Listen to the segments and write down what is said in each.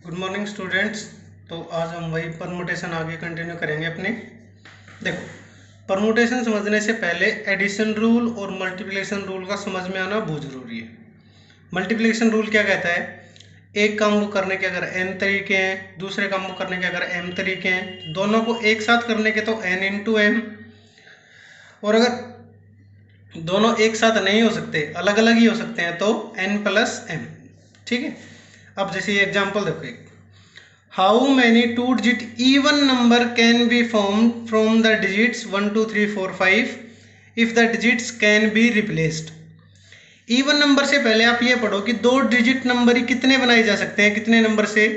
Good morning students. तो आज हम वही परमुटेशन आगे कंटिन्यू करेंगे अपने। देखो, परमुटेशन समझने से पहले एडिशन रूल और मल्टीप्लिकेशन रूल का समझ में आना बहुत ज़रूरी है। मल्टीप्लिकेशन रूल क्या कहता है? एक काम को करने के अगर n तरीके हैं, दूसरे काम को करने के अगर m तरीके हैं, दोनों को एक साथ करने के तो n इंटू m, और अगर दोनों एक साथ नहीं हो सकते, अलग अलग ही हो सकते हैं, तो n प्लस m। ठीक है। अब जैसे ये एग्जाम्पल देखो, एक How many two-digit even number can be formed from the digits 1, 2, 3, 4, 5 if the digits can be replaced? Even number से पहले आप ये पढ़ो कि दो डिजिट नंबर ही कितने बनाए जा सकते हैं, कितने नंबर से?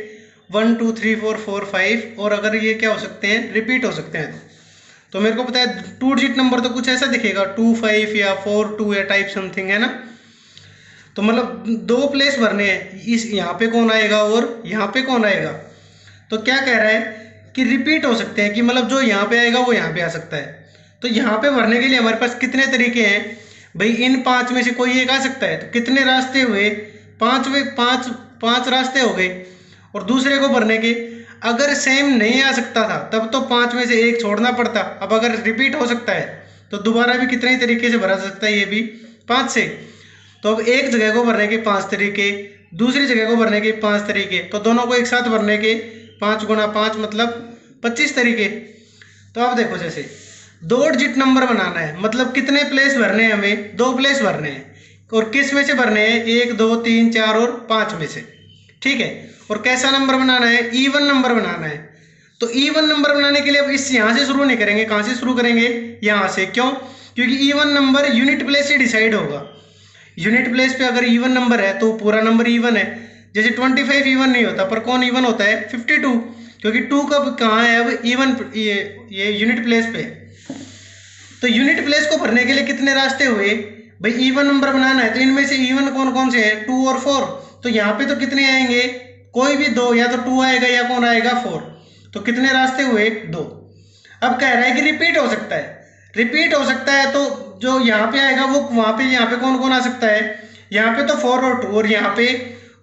1, 2, 3, 4, 4, 5, और अगर ये क्या हो सकते हैं, रिपीट हो सकते हैं। तो मेरे को पता है टू डिजिट नंबर तो कुछ ऐसा दिखेगा 2, 5 या 4, 2 या टाइप समथिंग, है ना। तो मतलब दो प्लेस भरने हैं, इस यहाँ पे कौन आएगा और यहाँ पे कौन आएगा। तो क्या कह रहा है कि रिपीट हो सकते हैं, कि मतलब जो यहाँ पे आएगा वो यहाँ पे आ सकता है। तो यहाँ पे भरने के लिए हमारे पास कितने तरीके हैं भाई? इन पांच में से कोई एक आ सकता है। तो कितने रास्ते हुए? पांच रास्ते हो गए। और दूसरे को भरने के अगर सेम नहीं आ सकता था तब तो पांच में से एक छोड़ना पड़ता। अब अगर रिपीट हो सकता है तो दोबारा भी कितने ही तरीके से भरा जा सकता है, ये भी 5 से। तो अब एक जगह को भरने के 5 तरीके, दूसरी जगह को भरने के 5 तरीके, तो दोनों को एक साथ भरने के 5 गुणा 5 मतलब 25 तरीके। तो अब देखो, जैसे दो डिजिट नंबर बनाना है, मतलब कितने प्लेस भरने हैं? हमें 2 प्लेस भरने हैं। और किस में से भरने हैं? 1, 2, 3, 4 और 5 में से। ठीक है। और कैसा नंबर बनाना है? इवन नंबर बनाना है। तो इवन नंबर बनाने के लिए अब इस यहाँ से शुरू नहीं करेंगे। कहाँ से शुरू करेंगे? यहाँ से। क्यों? क्योंकि इवन नंबर यूनिट प्लेस से डिसाइड होगा। यूनिट प्लेस पे अगर इवन नंबर है तो पूरा नंबर इवन है। जैसे 25 इवन नहीं होता, पर कौन इवन होता है? 52, क्योंकि 2 कब कहाँ है? अब इवन ये यूनिट प्लेस पे। तो यूनिट प्लेस को भरने के लिए कितने रास्ते हुए भाई? इवन नंबर बनाना है तो इनमें से इवन कौन कौन से हैं? 2 और 4। तो यहाँ पे तो कितने आएंगे? कोई भी 2, या तो 2 आएगा या कौन आएगा? 4। तो कितने रास्ते हुए? 2। अब कह रहा है कि रिपीट हो सकता है। रिपीट हो सकता है तो जो यहाँ पे आएगा वो वहां पे, यहाँ पे कौन कौन आ सकता है? यहाँ पे तो 4 और 2, और यहाँ पे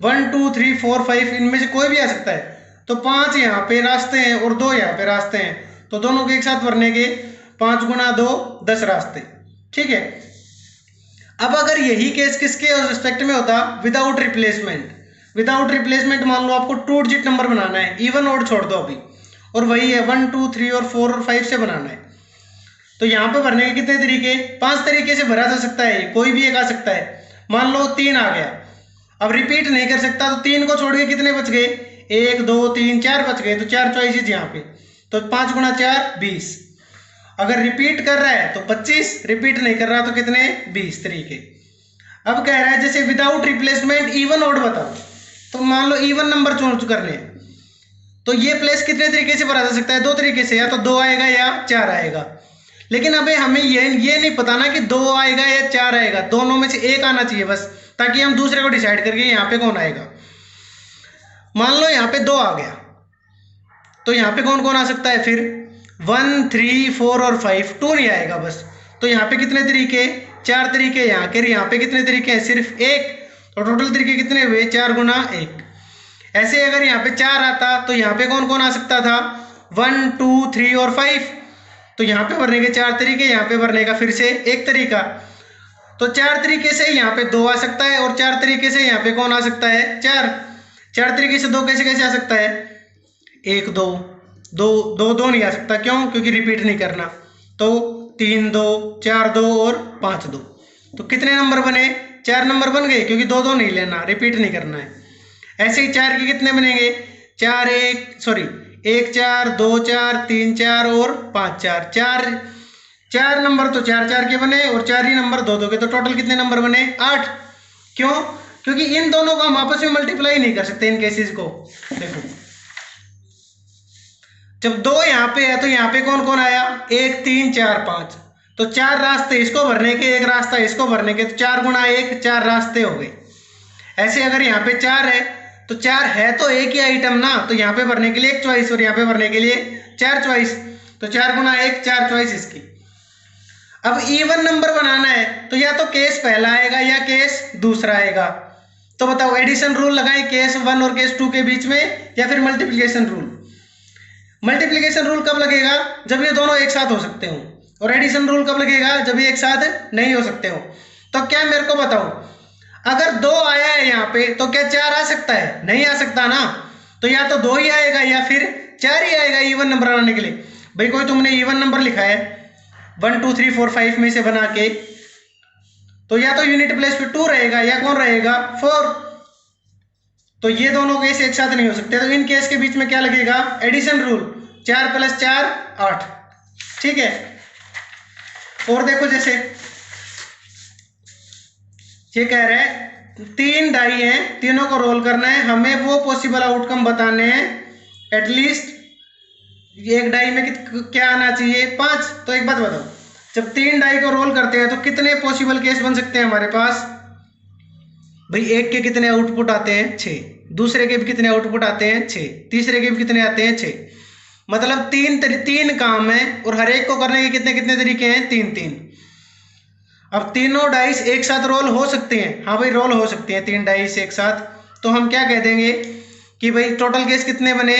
1, 2, 3, 4, 5, इनमें से कोई भी आ सकता है। तो 5 यहाँ पे रास्ते हैं और 2 यहाँ पे रास्ते हैं, तो दोनों को एक साथ भरने के 5 गुणा 2 10 रास्ते। ठीक है। अब अगर यही केस किसके रिस्पेक्ट में होता? Without replacement. विदाउट रिप्लेसमेंट मान लो आपको टू डिजिट नंबर बनाना है, इवन ऑड छोड़ दो अभी, और वही है 1, 2, 3 और 4 और 5 से बनाना है। तो यहाँ पे भरने के कितने तरीके? 5 तरीके से भरा जा सकता है, कोई भी एक आ सकता है। मान लो 3 आ गया, अब रिपीट नहीं कर सकता तो 3 को छोड़ के कितने बच गए? 1, 2, 3, 4 बच गए। तो 4 चॉइसेस यहाँ पे, तो 5 गुणा 4 20। अगर रिपीट कर रहा है तो 25, रिपीट नहीं कर रहा तो कितने? 20 तरीके। अब कह रहा है जैसे विदाउट रिप्लेसमेंट इवन ऑड बताओ। तो मान लो इवन नंबर चूज करने हैं, तो ये प्लेस कितने तरीके से भरा जा सकता है? 2 तरीके से, या तो 2 आएगा या 4 आएगा। लेकिन अबे हमें ये नहीं पता ना कि 2 आएगा या 4 आएगा, दोनों में से एक आना चाहिए बस, ताकि हम दूसरे को डिसाइड करके यहाँ पे कौन आएगा। मान लो यहाँ पे 2 आ गया, तो यहाँ पे कौन कौन आ सकता है फिर? 1, 3, 4 और 5। 2 नहीं आएगा बस। तो यहाँ पे कितने तरीके? 4 तरीके यहाँ के। यहाँ पे कितने तरीके हैं? सिर्फ 1। तो टोटल तरीके कितने हुए? 4 गुना 1। ऐसे अगर यहाँ पे 4 आता तो यहाँ पे कौन कौन आ सकता था? 1, 2, 3 और 5। तो यहाँ पे भरने के 4 तरीके, यहाँ पे भरने का फिर से एक तरीका। तो 4 तरीके से यहाँ पे 2 आ सकता है, और 4 तरीके से यहाँ पे कौन आ सकता है? 4। 4 तरीके से 2 कैसे कैसे आ सकता है? 1, 2, 2, 2, 2 नहीं आ सकता। क्यों? क्योंकि रिपीट नहीं करना। तो 3, 2, 4, 2 और 5, 2। तो कितने नंबर बने? 4 नंबर बन गए, क्योंकि 2, 2 नहीं लेना, रिपीट नहीं करना है। ऐसे ही 4 के कितने बनेंगे? 4, 1 4, 2 4, 3 4 और 5 4। 4 नंबर तो 4 4 के बने, और 4 ही नंबर 2 2 के। तो टोटल कितने नंबर बने? 8। क्यों? क्योंकि इन दोनों को हम आपस में मल्टीप्लाई नहीं कर सकते, इन केसेस को। देखो, जब 2 यहाँ पे है तो यहाँ पे कौन कौन आया? 1, 3, 4, 5। तो 4 रास्ते इसको भरने के, एक रास्ता इसको भरने के, तो 4 गुणा 1 4 रास्ते हो गए। ऐसे अगर यहाँ पे 4 है तो 4 है तो एक ही आइटम ना, तो यहाँ पे भरने के लिए 1 चॉइस और यहाँ पे भरने के लिए 4 चॉइस। तो 4 गुणा 1 4 चॉइस इसकी। अब इवन नंबर बनाना है तो या तो केस पहला आएगा या केस दूसरा आएगा। तो बताओ एडिशन रूल लगाएं केस 1 और केस 2 के बीच में या फिर मल्टीप्लिकेशन रूल? मल्टीप्लिकेशन रूल कब लगेगा? जब ये दोनों एक साथ हो सकते हो। और एडिशन रूल कब लगेगा? जब ये एक साथ नहीं हो सकते हो। तो क्या मेरे को बताओ, अगर 2 आया है यहाँ पे तो क्या 4 आ सकता है? नहीं आ सकता ना। तो या तो 2 ही आएगा या फिर 4 ही आएगा इवन नंबर आने के लिए। भाई कोई तुमने इवन नंबर लिखा है 1 2 3 4 5 में से बना के, तो या तो यूनिट प्लेस पे 2 रहेगा या कौन रहेगा 4। तो ये दोनों केस एक साथ नहीं हो सकते। तो इन केस के बीच में क्या लगेगा? Addition rule. 4 + 4 8। ठीक है। और देखो जैसे ये कह रहे हैं 3 डाई हैं, तीनों को रोल करना है, हमें वो पॉसिबल आउटकम बताने हैं एटलीस्ट एक डाई में क्या आना चाहिए 5। तो एक बात बताओ, जब 3 डाई को रोल करते हैं तो कितने पॉसिबल केस बन सकते हैं हमारे पास? भाई एक के कितने आउटपुट आते हैं? 6। दूसरे के भी कितने आउटपुट आते हैं? 6। तीसरे के भी कितने आते हैं? 6। मतलब 3 काम है और हर एक को करने के कितने कितने तरीके हैं? 3। अब तीनों डाइस एक साथ रोल हो सकते हैं। हाँ भाई रोल हो सकते हैं 3 डाइस एक साथ। तो हम क्या कह देंगे कि भाई टोटल केस कितने बने?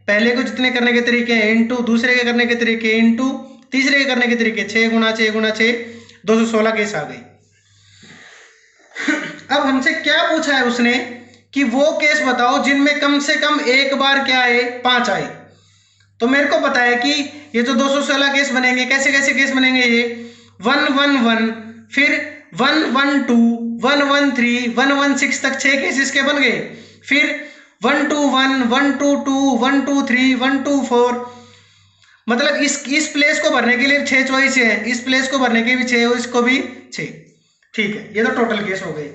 पहले को जितने करने के तरीके हैं इनटू, दूसरे के करने के तरीके इनटू, तीसरे के करने के तरीके 6 × 6 × 6 216 केस आ गए। अब हमसे क्या पूछा है उसने कि वो केस बताओ जिनमें कम से कम एक बार क्या आए? 5 आए। तो मेरे को पता है कि ये जो 216 केस बनेंगे, कैसे कैसे केस बनेंगे? ये 1 1 1, फिर 1 1 2, 1 1 3, 1 1 6 तक 6 केस इसके बन गए। फिर 1 2 1, 1 2 2, 1 2 3, 1 2 4। मतलब इस प्लेस को भरने के लिए 6 चॉइस है, इस प्लेस को भरने के भी 6 और इसको भी 6। ठीक है, ये तो टोटल केस हो गए।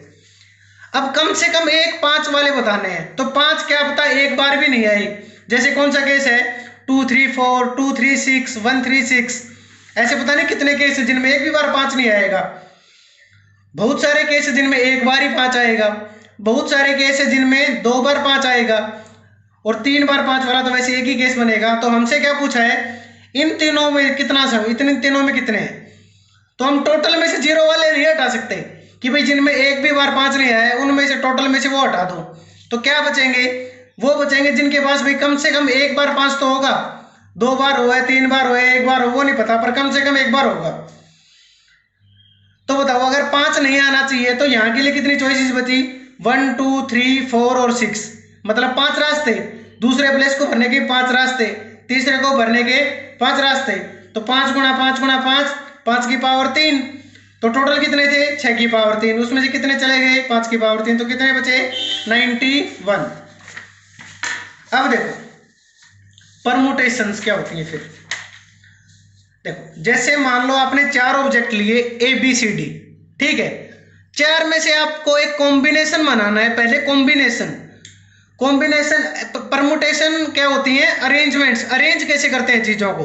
अब कम से कम एक 5 वाले बताने हैं। तो 5 क्या पता एक बार भी नहीं आई। जैसे कौन सा केस है? 2 3 4, 2 3 6, 1 3 6। ऐसे पता नहीं कितने केस है जिनमें एक भी बार 5 नहीं आएगा। बहुत सारे केस है जिनमें एक बार ही 5 आएगा। बहुत सारे केस है जिनमें 2 बार 5 आएगा। और 3 बार 5 वाला तो वैसे एक ही केस बनेगा। तो हमसे क्या पूछा है? इन तीनों में कितना सब, इतने तीनों में कितने हैं? तो हम टोटल में से 0 वाले नहीं हटा सकते कि भाई जिनमें एक भी बार 5 नहीं आया उनमें से टोटल में से वो हटा दो। तो क्या बचेंगे? वो बचेंगे जिनके पास भाई कम से कम एक बार 5 तो होगा। 2 बार हो, 3 बार हो, 1 बार हो, वो नहीं पता, पर कम से कम एक बार होगा। तो बताओ अगर 5 नहीं आना चाहिए तो यहाँ के लिए कितनी चॉइसेस बची? 1 2 3 4 और 6। मतलब 5 रास्ते। दूसरे प्लेस को भरने के 5 रास्ते, तीसरे को भरने के 5 रास्ते। तो 5 × 5 × 5, 5 की पावर 3। तो टोटल कितने थे? 6 की पावर 3। उसमें से कितने चले गए? 5 की पावर 3। तो कितने बचे? 91। अब देखो परमुटेशंस क्या होती है। फिर देखो जैसे मान लो आपने 4 ऑब्जेक्ट लिए ABCD। ठीक है, 4 में से आपको एक कॉम्बिनेशन बनाना है। पहले कॉम्बिनेशन परमुटेशन क्या होती है? अरेंजमेंट्स। अरेंज कैसे करते हैं चीजों को।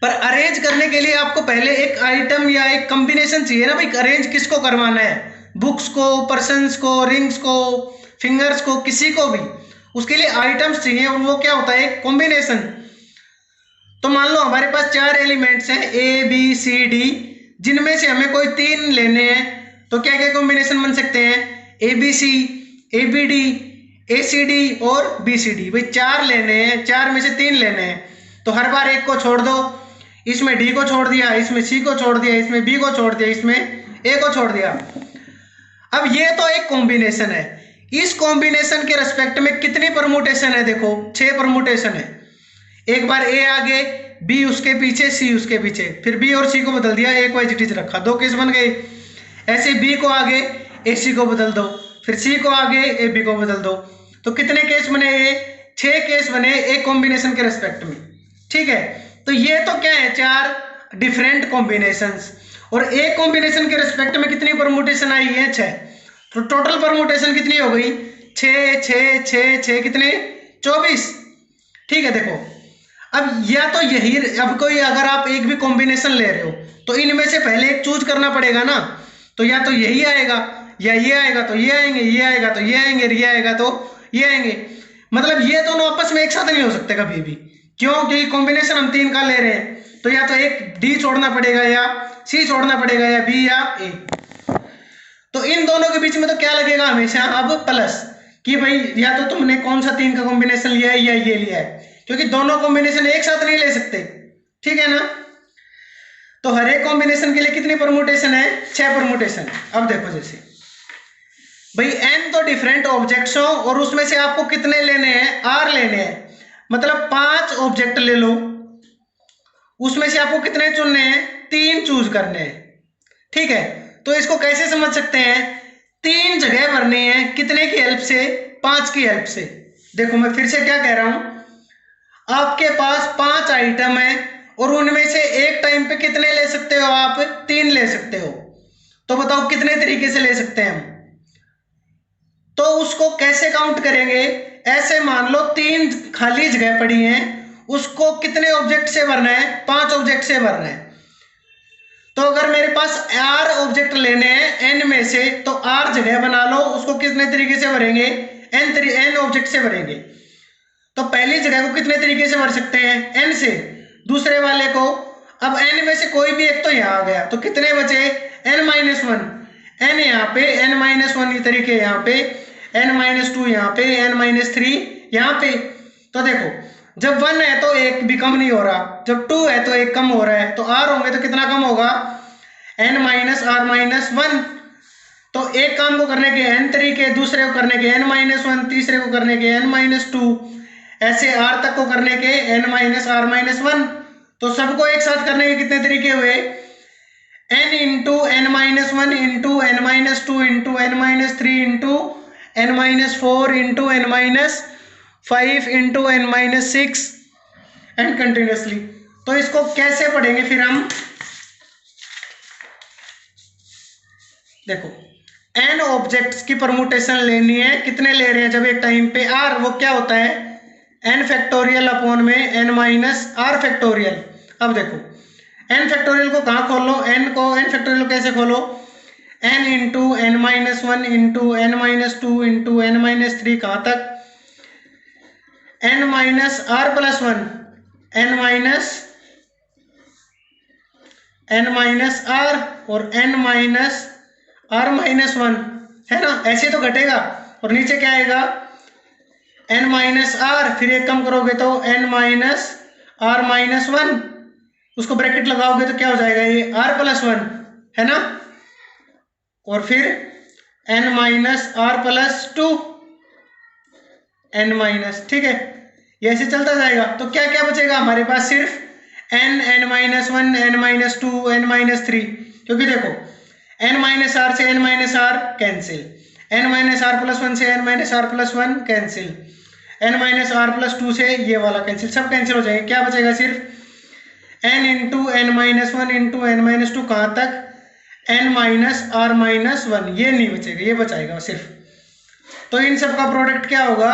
पर अरेंज करने के लिए आपको पहले एक आइटम या एक कॉम्बिनेशन चाहिए ना भाई। अरेंज किसको करवाना है? बुक्स को, पर्सन्स को, रिंग्स को, फिंगर्स को, किसी को भी। उसके लिए आइटम्स चाहिए और वो क्या होता है? एक कॉम्बिनेशन। तो मान लो हमारे पास 4 एलिमेंट्स हैं ABCD, जिनमें से हमें कोई 3 लेने हैं। तो क्या क्या कॉम्बिनेशन बन सकते हैं? ABC, ABD, ACD और BCD। भाई 4 लेने हैं, 4 में से 3 लेने हैं। तो हर बार एक को छोड़ दो। इसमें D को छोड़ दिया, इसमें C को छोड़ दिया, इसमें B को छोड़ दिया, इसमें A को छोड़ दिया। अब ये तो एक कॉम्बिनेशन है। इस कॉम्बिनेशन के रेस्पेक्ट में कितनी परमुटेशन है? देखो 6 परमुटेशन है। एक बार A आगे, B उसके पीछे, C उसके पीछे, फिर B और C को बदल दिया, A को एज इट इज रखा, 2 केस बन गए। ऐसे B को आगे AC को बदल दो, फिर C को आगे AB को बदल दो। तो कितने केस बने? ये 6 केस बने एक कॉम्बिनेशन के रेस्पेक्ट में। ठीक है, तो ये तो क्या है? 4 डिफरेंट कॉम्बिनेशंस। और एक कॉम्बिनेशन के रेस्पेक्ट में कितनी परमुटेशन आई है? 6। तो टोटल परमुटेशन कितनी हो गई? 6 6 6 6 कितने? 24। ठीक है, देखो अब या तो यही, अब कोई अगर आप एक भी कॉम्बिनेशन ले रहे हो तो इनमें से पहले एक चूज करना पड़ेगा ना। तो या तो यही आएगा, या ये आएगा तो ये आएंगे, ये आएगा तो ये आएंगे, ये आएगा तो ये आएंगे। मतलब ये दोनों आपस में एक साथ नहीं हो सकते कभी भी। क्यों? क्योंकि कॉम्बिनेशन हम 3 का ले रहे हैं। तो या तो एक D छोड़ना पड़ेगा, या C छोड़ना पड़ेगा, या B या A। तो इन दोनों के बीच में तो क्या लगेगा हमेशा अब प्लस, कि भाई या तो तुमने कौन सा 3 का कॉम्बिनेशन लिया है या ये लिया है, क्योंकि दोनों कॉम्बिनेशन एक साथ नहीं ले सकते, ठीक है ना। तो हर एक कॉम्बिनेशन के लिए कितनी परमुटेशन है, 6 परमुटेशन। अब देखो जैसे भाई n तो डिफरेंट ऑब्जेक्ट्स हो और उसमें से आपको कितने लेने हैं, r लेने हैं, मतलब 5 ऑब्जेक्ट ले लो, उसमें से आपको कितने चुनने हैं, 3 चूज करने हैं, ठीक है। तो इसको कैसे समझ सकते हैं, 3 जगह भरनी है, कितने की हेल्प से, 5 की हेल्प से। देखो मैं फिर से क्या कह रहा हूं, आपके पास 5 आइटम है और उनमें से एक टाइम पे कितने ले सकते हो आप, 3 ले सकते हो। तो बताओ कितने तरीके से ले सकते हैं हम, तो उसको कैसे काउंट करेंगे, ऐसे मान लो 3 खाली जगह पड़ी हैं, उसको कितने ऑब्जेक्ट से भरना है, 5 ऑब्जेक्ट से भरना है। तो अगर मेरे पास r ऑब्जेक्ट लेने हैं n में से, तो r जगह बना लो, उसको कितने तरीके से भरेंगे, n ऑब्जेक्ट से भरेंगे। तो पहली जगह को कितने तरीके से भर सकते हैं, n से, दूसरे वाले को, अब n में से कोई भी एक तो यहाँ आ गया, तो कितने बचे, n-1, n यहाँ पे, n-1 तरीके यहाँ पे, n-2 यहाँ पे, n-3 यहाँ पे। तो देखो जब 1 है तो एक भी कम नहीं हो रहा, जब 2 है तो एक कम हो रहा है, तो r होंगे तो कितना कम होगा, n-r-1। तो एक काम को करने के n तरीके, दूसरे को करने के n-1, तीसरे को करने के n-2, ऐसे r तक को करने के n-r-1। तो सबको एक साथ करने के कितने तरीके हुए, n into n-1 into n-2 into n-3 into n-4 into n-5 into n-6 and continuously. तो इसको कैसे पढ़ेंगे फिर हम, देखो n ऑब्जेक्ट्स की परमुटेशन लेनी है, कितने ले रहे हैं जब एक टाइम पे, r वो क्या होता है, n फैक्टोरियल अपॉन में n माइनस r फैक्टोरियल। अब देखो n फैक्टोरियल को कहाँ खोल लो, n फैक्टोरियल कैसे खोलो, n into n-1 into n-2 into n-3 कहाँ तक, n-r+1, n-r और n-r-1 है ना, ऐसे तो घटेगा। और नीचे क्या आएगा, n-r, फिर एक कम करोगे तो n-r-1, उसको ब्रैकेट लगाओगे तो क्या हो जाएगा, ये r+1 है ना, और फिर n-r+2 n-, ठीक है, ये ऐसे चलता जाएगा। तो क्या क्या बचेगा हमारे पास, सिर्फ n, n-1, n-2, n-3, क्योंकि देखो n-r से n-r कैंसिल, n-r+1 से n-r+1 कैंसिल, n-r+2 से ये वाला कैंसिल, सब कैंसिल हो जाएंगे। क्या बचेगा, सिर्फ n into n-1 into n-2 कहाँ तक, n-r-1, ये नहीं बचेगा, ये बचाएगा सिर्फ। तो इन सब का प्रोडक्ट क्या होगा,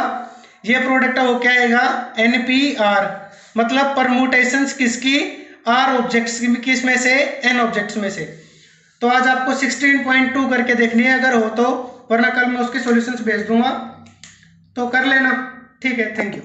ये प्रोडक्ट वो क्या आएगा, NPR, मतलब परमुटेशंस किसकी, r ऑब्जेक्ट्स की, किस में से, n ऑब्जेक्ट्स में से। तो आज आपको 16.2 करके देखनी है अगर हो तो, वरना कल मैं उसके सॉल्यूशंस भेज दूंगा, तो कर लेना, ठीक है, थैंक यू।